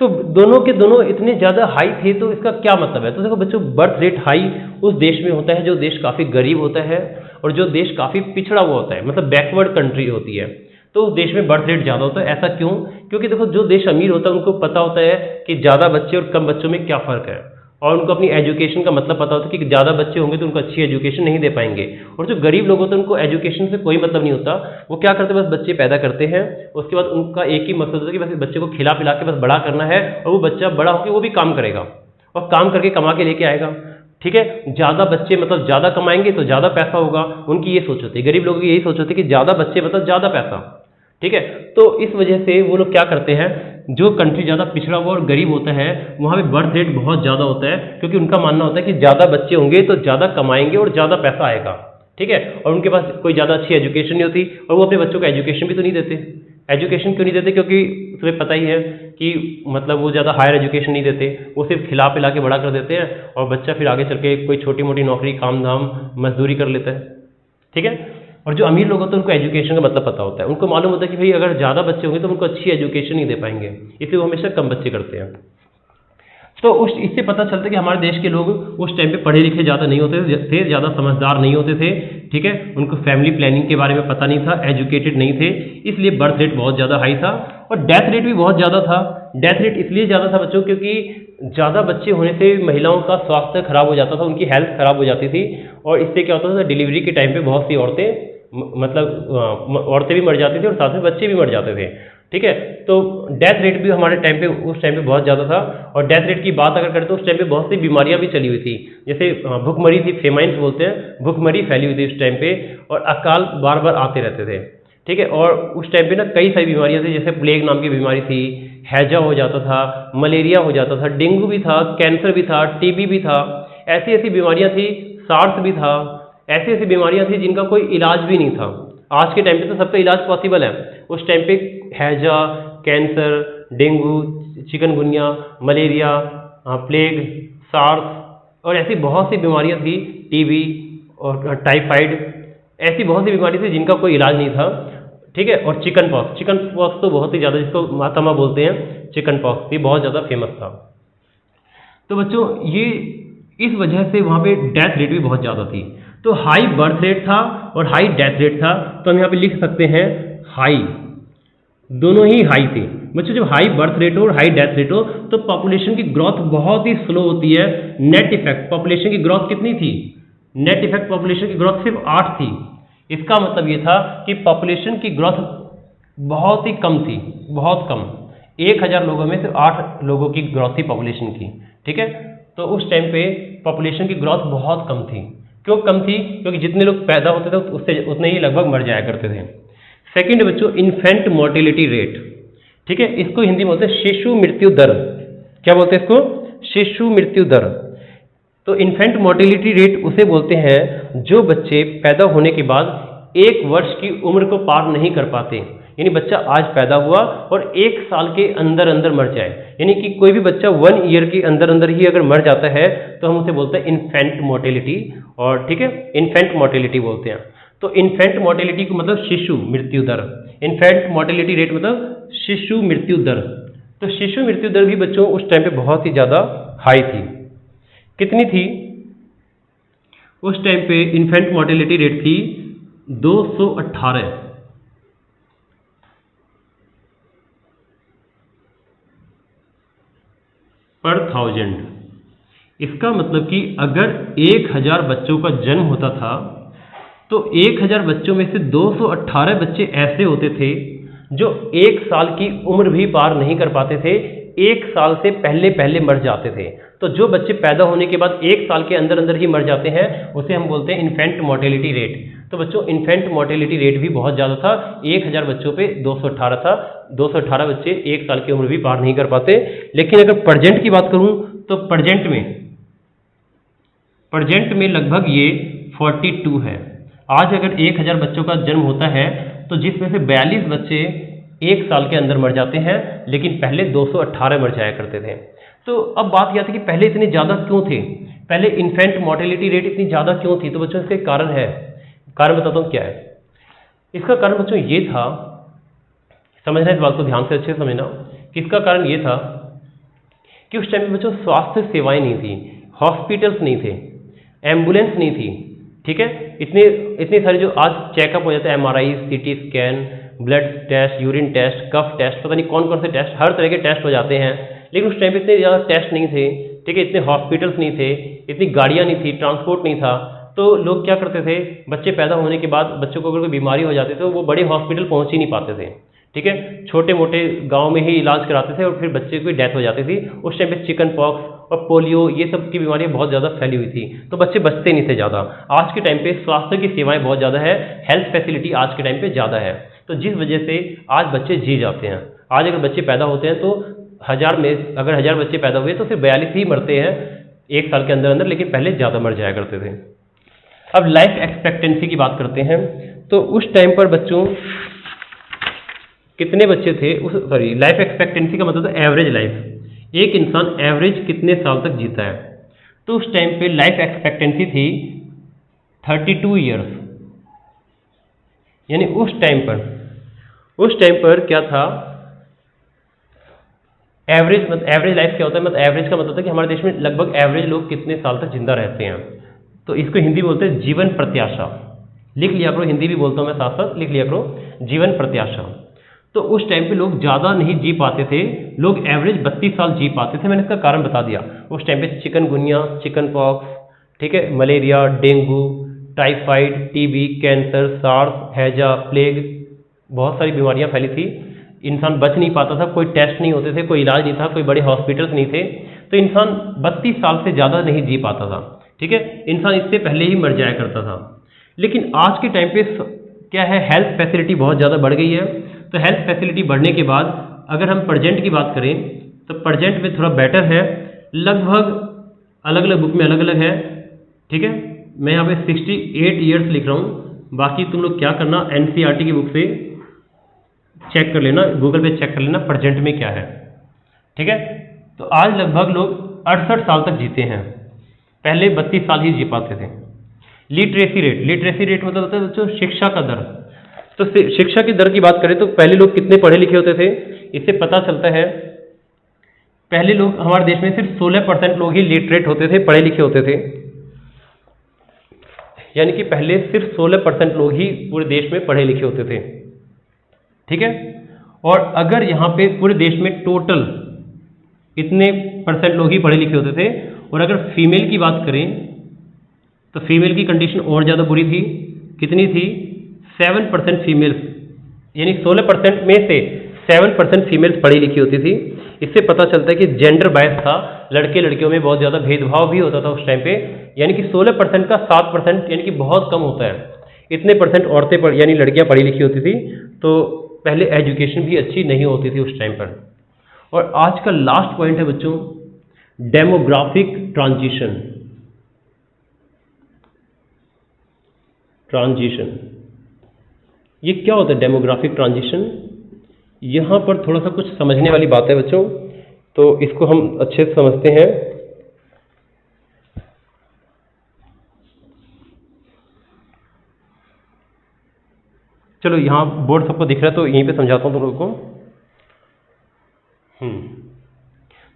तो दोनों के दोनों इतने ज़्यादा हाई थे, तो इसका क्या मतलब है। तो देखो बच्चों, बर्थ रेट हाई उस देश में होता है जो देश काफ़ी गरीब होता है और जो देश काफ़ी पिछड़ा हुआ होता है, मतलब बैकवर्ड कंट्री होती है, तो उस देश में बर्थ रेट ज़्यादा होता है। ऐसा क्यों, क्योंकि देखो जो देश अमीर होता है उनको पता होता है कि ज़्यादा बच्चे और कम बच्चों में क्या फ़र्क है, और उनको अपनी एजुकेशन का मतलब पता होता है कि ज़्यादा बच्चे होंगे तो उनको अच्छी एजुकेशन नहीं दे पाएंगे। और जो गरीब लोग होते हैं उनको एजुकेशन से कोई मतलब नहीं होता, वो क्या करते हैं, बस बच्चे पैदा करते हैं, उसके बाद उनका एक ही मकसद होता है कि बस इस बच्चे को खिला पिला के बस बड़ा करना है, और वो बच्चा बड़ा होकर वो भी काम करेगा और काम करके कमा के लेके आएगा। ठीक है, ज़्यादा बच्चे मतलब ज़्यादा कमाएंगे तो ज़्यादा पैसा होगा, उनकी ये सोच होती है, गरीब लोगों की यही सोच होती है कि ज़्यादा बच्चे मतलब ज़्यादा पैसा। ठीक है, तो इस वजह से वो लोग क्या करते हैं, जो कंट्री ज़्यादा पिछड़ा हुआ और गरीब होता है वहाँ पे बर्थ रेट बहुत ज़्यादा होता है, क्योंकि उनका मानना होता है कि ज़्यादा बच्चे होंगे तो ज़्यादा कमाएंगे और ज़्यादा पैसा आएगा। ठीक है, और उनके पास कोई ज़्यादा अच्छी एजुकेशन नहीं होती, और वो अपने बच्चों को एजुकेशन भी तो नहीं देते। एजुकेशन क्यों नहीं देते, क्योंकि तुम्हें पता ही है कि मतलब वो ज़्यादा हायर एजुकेशन नहीं देते, वो सिर्फ खिला पिला के बड़ा कर देते हैं, और बच्चा फिर आगे चल के कोई छोटी मोटी नौकरी, काम धाम, मजदूरी कर लेता है। ठीक है, और जो अमीर लोग होते हैं उनको एजुकेशन का मतलब पता होता है, उनको मालूम होता है कि भाई अगर ज़्यादा बच्चे होंगे तो उनको अच्छी एजुकेशन नहीं दे पाएंगे, इसलिए वो हमेशा कम बच्चे करते हैं। तो इससे पता चलता है कि हमारे देश के लोग उस टाइम पे पढ़े लिखे ज़्यादा नहीं होते थे, ज़्यादा समझदार नहीं होते थे। ठीक है, उनको फैमिली प्लानिंग के बारे में पता नहीं था, एजुकेटेड नहीं थे, इसलिए बर्थ रेट बहुत ज़्यादा हाई था। और डेथ रेट भी बहुत ज़्यादा था। डेथ रेट इसलिए ज़्यादा था बच्चों क्योंकि ज़्यादा बच्चे होने से महिलाओं का स्वास्थ्य खराब हो जाता था, उनकी हेल्थ खराब हो जाती थी, और इससे क्या होता था, डिलीवरी के टाइम पे बहुत सी औरतें मतलब औरतें भी मर जाती थी और साथ में बच्चे भी मर जाते थे। ठीक है। तो डेथ रेट भी हमारे टाइम पे उस टाइम पे बहुत ज़्यादा था। और डेथ रेट की बात अगर करें तो उस टाइम पे बहुत सी बीमारियां भी चली हुई थी, जैसे भुखमरी थी, फेमाइन्स बोलते हैं, भुखमरी फैली हुई थी उस टाइम पे, और अकाल बार बार आते रहते थे। ठीक है। और उस टाइम पे ना कई सारी बीमारियां थी, जैसे प्लेग नाम की बीमारी थी, हैजा हो जाता था, मलेरिया हो जाता था, डेंगू भी था, कैंसर भी था, टीबी भी था, ऐसी ऐसी बीमारियां थी, सार्स भी था, ऐसी ऐसी बीमारियां थी जिनका कोई इलाज भी नहीं था। आज के टाइम पे तो सबका इलाज पॉसिबल है, उस टाइम पे हैजा, cancer, dengue, chikungunya, malaria, plague, SARS और ऐसी बहुत सी बीमारियां थी, टीबी और टाइफाइड, ऐसी बहुत सी बीमारी थी जिनका कोई इलाज नहीं था। ठीक है। और चिकन पॉक्स तो बहुत ही ज़्यादा, जिसको मातमा बोलते हैं, चिकन पॉक्स भी बहुत ज़्यादा फेमस था। तो बच्चों ये इस वजह से वहाँ पे डेथ रेट भी बहुत ज़्यादा थी। तो हाई बर्थ रेट था और हाई डेथ रेट था, तो हम यहाँ पे लिख सकते हैं हाई, दोनों ही हाई थे। बच्चों जब हाई बर्थ रेट हो और हाई डेथ रेट हो तो पॉपुलेशन की ग्रोथ बहुत ही स्लो होती है। नेट इफेक्ट पॉपुलेशन की ग्रोथ कितनी थी? नेट इफेक्ट पॉपुलेशन की ग्रोथ सिर्फ 8 थी। इसका मतलब ये था कि पॉपुलेशन की ग्रोथ बहुत ही कम थी, बहुत कम। 1000 लोगों में सिर्फ 8 लोगों की ग्रोथ थी पॉपुलेशन की। ठीक है। तो उस टाइम पे पॉपुलेशन की ग्रोथ बहुत कम थी। क्यों कम थी? क्योंकि जितने लोग पैदा होते थे उससे उतने ही लगभग मर जाया करते थे। सेकंड बच्चों, इन्फेंट मोर्टेलिटी रेट। ठीक है। इसको हिंदी में बोलते हैं शिशु मृत्यु दर। क्या बोलते हैं इसको? शिशु मृत्यु दर। तो इन्फेंट मोर्टेलिटी रेट उसे बोलते हैं जो बच्चे पैदा होने के बाद 1 वर्ष की उम्र को पार नहीं कर पाते। यानी बच्चा आज पैदा हुआ और 1 साल के अंदर अंदर मर जाए, यानी कि कोई भी बच्चा 1 ईयर के अंदर अंदर ही अगर मर जाता है तो हम उसे बोलते हैं इन्फेंट मोर्टेलिटी। और ठीक है, इन्फेंट मोर्टेलिटी बोलते हैं। तो इन्फेंट मोर्टेलिटी को मतलब शिशु मृत्यु दर, इन्फेंट मोर्टेलिटी रेट मतलब शिशु मृत्यु दर। तो शिशु मृत्यु दर भी बच्चों उस टाइम पे बहुत ही ज़्यादा हाई थी। कितनी थी? उस टाइम पे इन्फेंट मोर्टेलिटी रेट थी 218 पर 1000। इसका मतलब कि अगर 1000 बच्चों का जन्म होता था तो 1000 बच्चों में से 218 बच्चे ऐसे होते थे जो 1 साल की उम्र भी पार नहीं कर पाते थे, 1 साल से पहले पहले मर जाते थे। तो जो बच्चे पैदा होने के बाद 1 साल के अंदर अंदर ही मर जाते हैं उसे हम बोलते हैं इन्फेंट मोर्टेलिटी रेट। तो बच्चों इन्फेंट मोर्टेलिटी रेट भी बहुत ज़्यादा था, 1000 बच्चों पे 218 था। 218 बच्चे 1 साल की उम्र भी पार नहीं कर पाते। लेकिन अगर प्रेजेंट की बात करूं तो प्रेजेंट में लगभग ये 42 है। आज अगर 1000 बच्चों का जन्म होता है तो जिसमें से 42 बच्चे 1 साल के अंदर मर जाते हैं, लेकिन पहले 218 मर जाया करते थे। तो अब बात यह थी कि पहले इतने ज़्यादा क्यों थे, पहले इन्फेंट मोर्टेलिटी रेट इतनी ज़्यादा क्यों थी? तो बच्चों इसका कारण है, कारण बताता हूँ क्या है। इसका कारण बच्चों ये था, समझना इस बात को ध्यान से अच्छे से समझना कि इसका कारण ये था कि उस टाइम में बच्चों स्वास्थ्य सेवाएं नहीं थी, हॉस्पिटल्स नहीं थे, एम्बुलेंस नहीं थी। ठीक है। इतने सारे जो आज चेकअप हो जाते हैं, MRI, CT scan, blood test, urine test, cough test, पता नहीं कौन कौन से टेस्ट, हर तरह के टेस्ट हो जाते हैं। लेकिन उस टाइम पे इतने ज़्यादा टेस्ट नहीं थे। ठीक है। इतने हॉस्पिटल्स नहीं थे, इतनी गाड़ियाँ नहीं थी, ट्रांसपोर्ट नहीं था। तो लोग क्या करते थे, बच्चे पैदा होने के बाद बच्चों को अगर कोई बीमारी हो जाती तो वो बड़े हॉस्पिटल पहुँच ही नहीं पाते थे। ठीक है। छोटे मोटे गांव में ही इलाज कराते थे और फिर बच्चे की डेथ हो जाती थी। उस टाइम पे चिकन पॉक्स और पोलियो ये सब की बीमारियां बहुत ज़्यादा फैली हुई थी, तो बच्चे बचते नहीं थे ज़्यादा। आज के टाइम पे स्वास्थ्य की सेवाएं बहुत ज़्यादा है, हेल्थ फैसिलिटी आज के टाइम पे ज़्यादा है, तो जिस वजह से आज बच्चे जी जाते हैं। आज अगर बच्चे पैदा होते हैं तो 1000 में अगर 1000 बच्चे पैदा हुए तो सिर्फ 42 ही मरते हैं 1 साल के अंदर अंदर, लेकिन पहले ज़्यादा मर जाया करते थे। अब लाइफ एक्सपेक्टेंसी की बात करते हैं। तो उस टाइम पर बच्चों कितने बच्चे थे, लाइफ एक्सपेक्टेंसी का मतलब एवरेज लाइफ, एक इंसान एवरेज कितने साल तक जीता है। तो उस टाइम पे लाइफ एक्सपेक्टेंसी थी 32 ईयर्स। यानी उस टाइम पर क्या था, एवरेज लाइफ क्या होता है, मतलब एवरेज का मतलब है कि हमारे देश में लगभग एवरेज लोग कितने साल तक जिंदा रहते हैं। तो इसको हिंदी बोलते हैं जीवन प्रत्याशा। लिख लिया करो, हिंदी भी बोलता हूँ मैं साथ साथ, लिख लिया करो जीवन प्रत्याशा। तो उस टाइम पे लोग ज़्यादा नहीं जी पाते थे, लोग एवरेज 32 साल जी पाते थे। मैंने इसका कारण बता दिया। उस टाइम पे चिकनगुनिया, चिकन पॉक्स, ठीक है, malaria, dengue, typhoid, TB, cancer, SARS, हैजा, प्लेग, बहुत सारी बीमारियां फैली थी। इंसान बच नहीं पाता था, कोई टेस्ट नहीं होते थे, कोई इलाज नहीं था, कोई बड़े हॉस्पिटल्स नहीं थे, तो इंसान 32 साल से ज़्यादा नहीं जी पाता था। ठीक है, इंसान इससे पहले ही मर जाया करता था। लेकिन आज के टाइम पे क्या है, हेल्थ फैसिलिटी बहुत ज़्यादा बढ़ गई है। तो हेल्थ फैसिलिटी बढ़ने के बाद अगर हम प्रेजेंट की बात करें तो प्रेजेंट में थोड़ा बेटर है, लगभग अलग अलग बुक में अलग अलग है। ठीक है, मैं यहाँ पे 68 ईयर्स लिख रहा हूँ, बाकी तुम लोग क्या करना, NCERT की बुक से चेक कर लेना, गूगल पे चेक कर लेना प्रेजेंट में क्या है। ठीक है, तो आज लगभग लोग 68 साल तक जीते हैं, पहले 32 साल ही जी पाते थे। लिटरेसी रेट मतलब होता है बच्चों शिक्षा का दर। तो शिक्षा की दर की बात करें तो पहले लोग कितने पढ़े लिखे होते थे, इससे पता चलता है पहले लोग हमारे देश में सिर्फ 16% लोग ही लिटरेट होते थे, पढ़े लिखे होते थे। यानी कि पहले सिर्फ 16% लोग ही पूरे देश में पढ़े लिखे होते थे। ठीक है, और अगर यहाँ पे पूरे देश में टोटल इतने परसेंट लोग ही पढ़े लिखे होते थे, और अगर फीमेल की बात करें तो फीमेल की कंडीशन और ज़्यादा बुरी थी। कितनी थी, 7% फीमेल्स, यानी 16% में से 7% फीमेल्स पढ़ी लिखी होती थी। इससे पता चलता है कि जेंडर बायस था, लड़के लड़कियों में बहुत ज़्यादा भेदभाव भी होता था उस टाइम पे। यानी कि 16% का 7% यानी कि बहुत कम होता है, इतने परसेंट औरतें यानी लड़कियां पढ़ी लिखी होती थी। तो पहले एजुकेशन भी अच्छी नहीं होती थी उस टाइम पर। और आज का लास्ट पॉइंट है बच्चों, डेमोग्राफिक ट्रांजिशन। ये क्या होता है डेमोग्राफिक ट्रांजिशन? यहाँ पर थोड़ा सा कुछ समझने वाली बात है बच्चों, तो इसको हम अच्छे से समझते हैं। चलो यहाँ बोर्ड सबको दिख रहा है तो यहीं पे समझाता हूँ तुम लोगों को।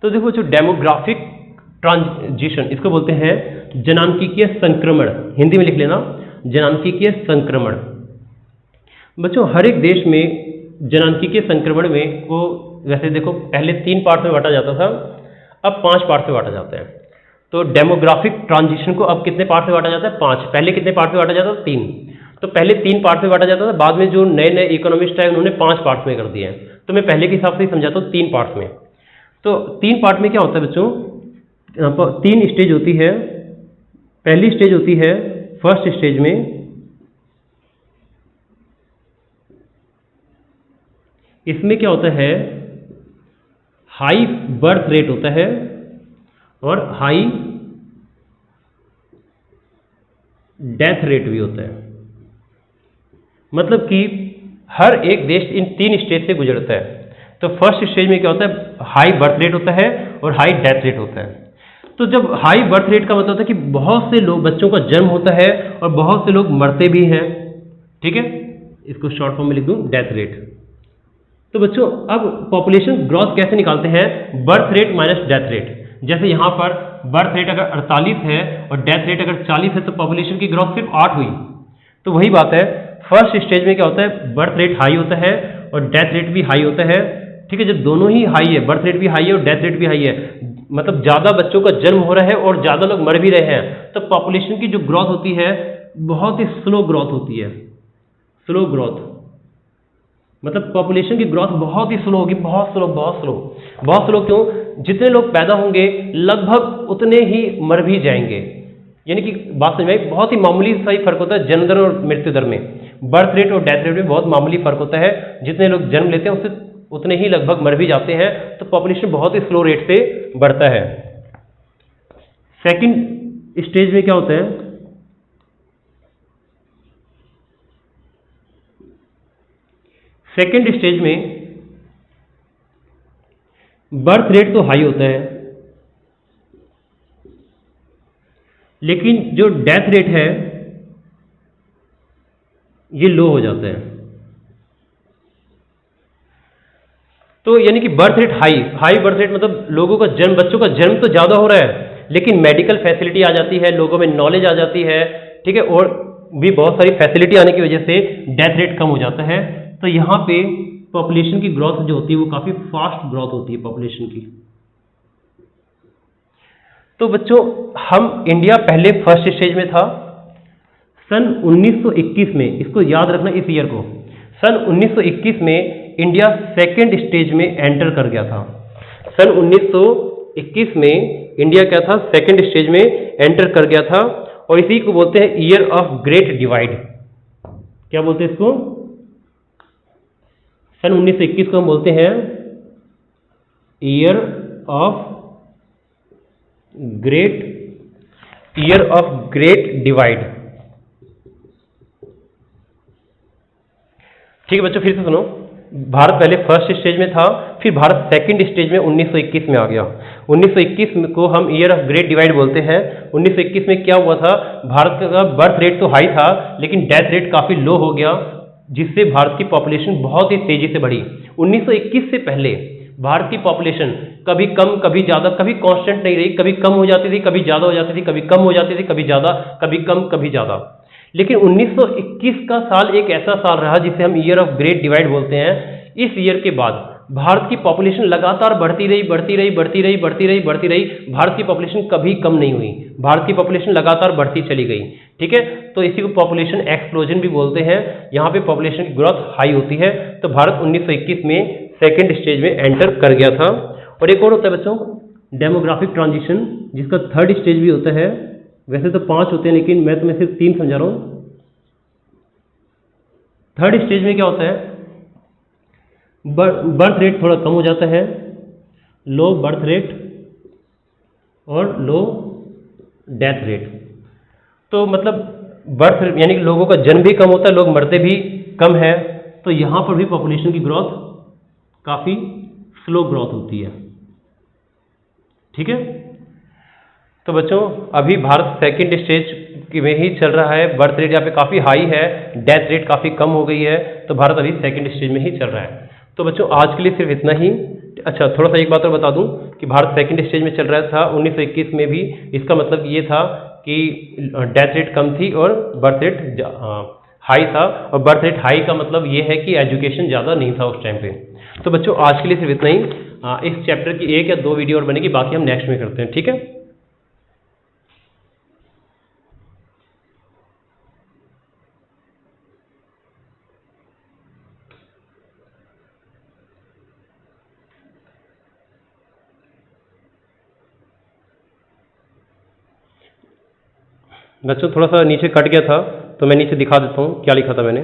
तो देखो जो डेमोग्राफिक ट्रांजिशन, इसको बोलते हैं जनांकीय संक्रमण। हिंदी में लिख लेना, जनांकीय संक्रमण। बच्चों हर एक देश में जनांकीय संक्रमण में को वैसे देखो पहले 3 पार्ट में बांटा जाता था, अब 5 पार्ट में बांटा जाता है। तो डेमोग्राफिक ट्रांजिशन को अब कितने पार्ट में बांटा जाता है, 5। पहले कितने पार्ट में बांटा जाता था, 3। तो पहले 3 पार्ट में बांटा जाता था, बाद में जो नए नए इकोनॉमिस्ट आए उन्होंने 5 पार्ट में कर दिए हैं। तो मैं पहले के हिसाब से ही समझाता हूँ 3 पार्ट में। तो 3 पार्ट में क्या होता है बच्चों, 3 स्टेज होती है। पहली स्टेज होती है, फर्स्ट स्टेज में इसमें क्या होता है, हाई बर्थ रेट होता है और हाई डेथ रेट भी होता है। मतलब कि हर एक देश इन 3 स्टेज से गुजरता है। तो फर्स्ट स्टेज में क्या होता है, हाई बर्थ रेट होता है और हाई डेथ रेट होता है। तो जब हाई बर्थ रेट का मतलब होता है कि बहुत से लोग, बच्चों का जन्म होता है और बहुत से लोग मरते भी हैं। ठीक है, इसको शॉर्ट फॉर्म में लिख दूं, डेथ रेट। तो बच्चों अब पॉपुलेशन ग्रोथ कैसे निकालते हैं, birth rate minus death rate. जैसे यहाँ पर बर्थ रेट अगर 48 है और डेथ रेट अगर 40 है तो पॉपुलेशन की ग्रोथ सिर्फ 8 हुई। तो वही बात है, फर्स्ट स्टेज में क्या होता है, बर्थ रेट हाई होता है और डेथ रेट भी हाई होता है। ठीक है, जब दोनों ही हाई है, बर्थ रेट भी हाई है और डेथ रेट भी हाई है, मतलब ज़्यादा बच्चों का जन्म हो रहा है और ज़्यादा लोग मर भी रहे हैं, तो पॉपुलेशन की जो ग्रोथ होती है बहुत ही स्लो ग्रोथ होती है। स्लो ग्रोथ मतलब पॉपुलेशन की ग्रोथ बहुत ही स्लो होगी, बहुत स्लो, बहुत स्लो। बहुत स्लो क्यों, जितने लोग पैदा होंगे लगभग उतने ही मर भी जाएंगे। यानी कि बात समझ में आई, बहुत ही मामूली सा ही फर्क होता है जन्म दर और मृत्यु दर में। बर्थ रेट और डेथ रेट में बहुत मामूली फर्क होता है। जितने लोग जन्म लेते हैं उससे उतने ही लगभग मर भी जाते हैं। तो पॉपुलेशन बहुत ही स्लो रेट से बढ़ता है। सेकंड स्टेज में क्या होता है, सेकेंड स्टेज में बर्थ रेट तो हाई होता है लेकिन जो डेथ रेट है ये लो हो जाता है। तो यानी कि birth rate high birth rate मतलब लोगों का जन्म, बच्चों का जन्म तो ज़्यादा हो रहा है लेकिन मेडिकल फैसिलिटी आ जाती है, लोगों में नॉलेज आ जाती है। ठीक है, और भी बहुत सारी फैसिलिटी आने की वजह से डेथ रेट कम हो जाता है। तो यहाँ पे पॉपुलेशन की ग्रोथ जो होती है वो काफ़ी फास्ट ग्रोथ होती है पॉपुलेशन की। तो बच्चों हम इंडिया पहले फर्स्ट स्टेज में था सन 1921 में, इसको याद रखना इस ईयर को। सन 1921 में इंडिया सेकेंड स्टेज में एंटर कर गया था। सन 1921 में इंडिया क्या था, सेकेंड स्टेज में एंटर कर गया था, और इसी को बोलते हैं ईयर ऑफ ग्रेट डिवाइड। क्या बोलते हैं इसको? सन 1921 को हम बोलते हैं ईयर ऑफ ग्रेट डिवाइड। ठीक है बच्चों, फिर से सुनो। भारत पहले फर्स्ट स्टेज में था, फिर भारत सेकंड स्टेज में 1921 में आ गया। 1921 को हम ईयर ऑफ ग्रेट डिवाइड बोलते हैं। 1921 में क्या हुआ था, भारत का बर्थ रेट तो हाई था लेकिन डेथ रेट काफ़ी लो हो गया, जिससे भारत की पॉपुलेशन बहुत ही तेजी से बढ़ी। 1921 से पहले भारत की पॉपुलेशन कभी कम कभी ज़्यादा, कभी कांस्टेंट नहीं रही, कभी कम हो जाती थी, कभी ज़्यादा हो जाती थी, कभी कम हो जाती थी, कभी ज़्यादा, कभी कम, कभी ज़्यादा। लेकिन 1921 का साल एक ऐसा साल रहा जिसे हम ईयर ऑफ ग्रेट डिवाइड बोलते हैं। इस ईयर के बाद भारत की पॉपुलेशन लगातार बढ़ती रही, बढ़ती रही, बढ़ती रही, बढ़ती रही, बढ़ती रही। भारत की पॉपुलेशन कभी कम नहीं हुई, भारत की पॉपुलेशन लगातार बढ़ती चली गई। ठीक है, तो इसी को पॉपुलेशन एक्सप्लोजन भी बोलते हैं। यहाँ पे पॉपुलेशन की ग्रोथ हाई होती है। तो भारत 1921 में सेकेंड स्टेज में एंटर कर गया था। और एक और होता है बच्चों, डेमोग्राफिक ट्रांजिशन, जिसका थर्ड स्टेज भी होता है। वैसे तो 5 होते हैं लेकिन मैं तुम्हें सिर्फ 3 समझा रहा हूँ। थर्ड स्टेज में क्या होता है, बर्थ रेट थोड़ा कम हो जाता है, लो बर्थ रेट और लो डेथ रेट। तो मतलब बर्थ यानी कि लोगों का जन्म भी कम होता है, लोग मरते भी कम है। तो यहाँ पर भी पॉपुलेशन की ग्रोथ काफ़ी स्लो ग्रोथ होती है। ठीक है, तो बच्चों अभी भारत सेकेंड स्टेज में ही चल रहा है। बर्थ रेट यहाँ पे काफ़ी हाई है, डेथ रेट काफ़ी कम हो गई है, तो भारत अभी सेकेंड स्टेज में ही चल रहा है। तो बच्चों आज के लिए सिर्फ इतना ही। अच्छा, थोड़ा सा एक बात और बता दूं कि भारत सेकेंड स्टेज में चल रहा था 1921 में भी। इसका मतलब ये था कि डेथ रेट कम थी और बर्थ रेट हाई था। और बर्थ रेट हाई का मतलब ये है कि एजुकेशन ज़्यादा नहीं था उस टाइम पे। तो बच्चों आज के लिए सिर्फ इतना ही। इस चैप्टर की 1 या 2 वीडियो और बनेगी, बाकी हम नेक्स्ट में करते हैं। ठीक है। बच्चों थोड़ा सा नीचे कट गया था तो मैं नीचे दिखा देता हूँ क्या लिखा था मैंने।